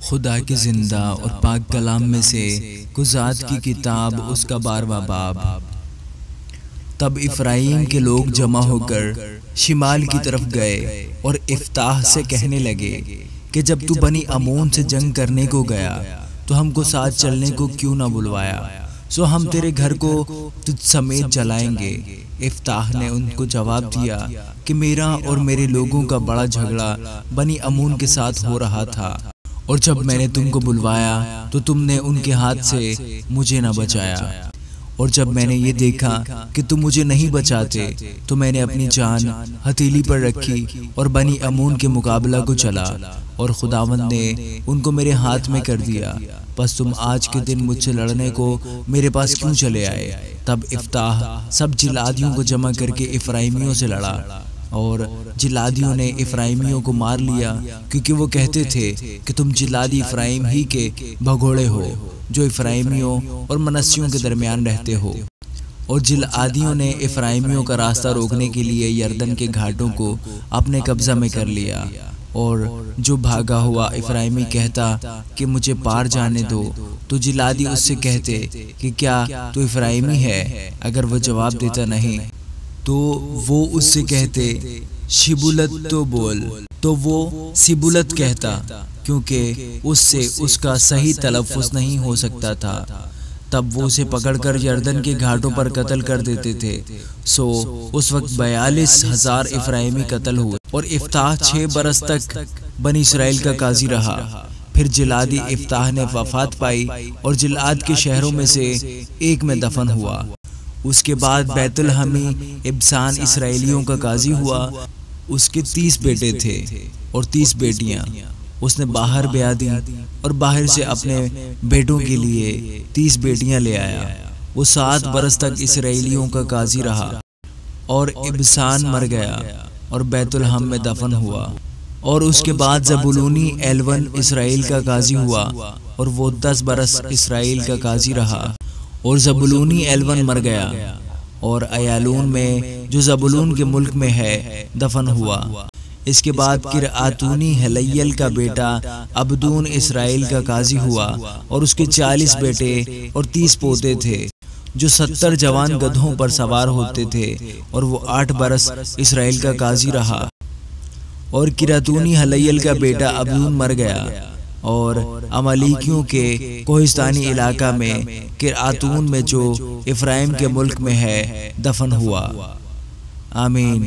خدا کے زندہ اور پاک کلام میں سے ذات کی کتاب اس کا 12واں باب۔ تب افرائیم کے لوگ جمع ہو کر شمال کی طرف گئے اور افتاح سے کہنے لگے کہ جب تو بنی امون سے جنگ کرنے کو گیا تو ہم کو ساتھ چلنے کو کیوں نہ بلوایا؟ سو ہم تیرے گھر کو تجھ سمیت جلائیں گے۔ افتاح نے ان کو جواب دیا کہ میرا اور میرے لوگوں کا بڑا جھگڑا بنی امون کے ساتھ ہو رہا تھا، اور جب میں نے تم کو بلوایا تو تم نے ان کے ہاتھ سے مجھے نہ بچایا، اور جب میں نے یہ دیکھا کہ تم مجھے نہیں بچاتے تو میں نے اپنی جان ہتھیلی پر رکھی اور بنی امون کے مقابلہ کو چلا، اور خداوند نے ان کو میرے ہاتھ میں کر دیا۔ پس تم آج کے دن مجھ سے لڑنے کو میرے پاس کیوں چلے آئے؟ تب افتاح سب جلادیوں کو جمع کر کے افرائیمیوں سے لڑا، اور جلادیوں نے افرائیمیوں کو مار لیا، کیونکہ وہ کہتے تھے کہ تم جلادی افرائیم ہی کے بھگوڑے ہو جو افرائیمیوں اور منسیوں کے درمیان رہتے ہو۔ اور جلادیوں نے افرائیمیوں کا راستہ روکنے کے لیے یردن کے گھاٹوں کو اپنے قبضہ میں کر لیا، اور جو بھاگا ہوا افرائیمی کہتا کہ مجھے پار جانے دو تو جلادی اس سے کہتے کہ کیا تو افرائیمی ہے؟ اگر وہ جواب دیتا نہیں تو وہ اس سے کہتے شبولت تو بول، تو وہ سبولت کہتا، کیونکہ اس سے اس کا صحیح تلفظ نہیں ہو سکتا تھا۔ تب وہ اسے پکڑ کر یردن کے گھاٹوں پر قتل کر دیتے تھے۔ سو اس وقت 42,000 افرائیمی قتل ہوئے، اور افتاح 6 برس تک بنی اسرائیل کا قاضی رہا۔ پھر جلادی افتاح نے وفات پائی اور جلعاد کے شہروں میں سے ایک میں دفن ہوا۔ اس کے بعد بیت الحمی ابسان اسرائیلیوں کا قاضی ہوا۔ اس کے 30 بیٹے تھے اور 30 بیٹیاں۔ اس نے باہر بیاہ دی اور باہر سے اپنے بیٹوں کے لیے 30 بیٹیاں لے آیا۔ وہ 7 برس تک اسرائیلیوں کا قاضی رہا، اور ابسان مر گیا اور بیت الحم میں دفن ہوا۔ اور اس کے بعد زبولونی ایلون اسرائیل کا قاضی ہوا، اور وہ 10 برس اسرائیل کا قاضی رہا، اور زبولونی ایلون مر گیا، اور ایالون میں جو زبولون کے ملک میں ہے دفن ہوا۔ اس کے بعد کرعاتونی ہلیل کا بیٹا عبدون اسرائیل کا قاضی ہوا، اور اس کے 40 بیٹے اور 30 پوتے تھے، جو 70 جوان گدھوں پر سوار ہوتے تھے، اور وہ 8 برس اسرائیل کا قاضی رہا۔ اور کرعاتونی ہلیل کا بیٹا عبدون مر گیا، اور عمالیکیوں کے کوہستانی علاقہ میں کرعاتون میں جو افرائیم کے ملک میں ہے دفن ہوا۔ آمین۔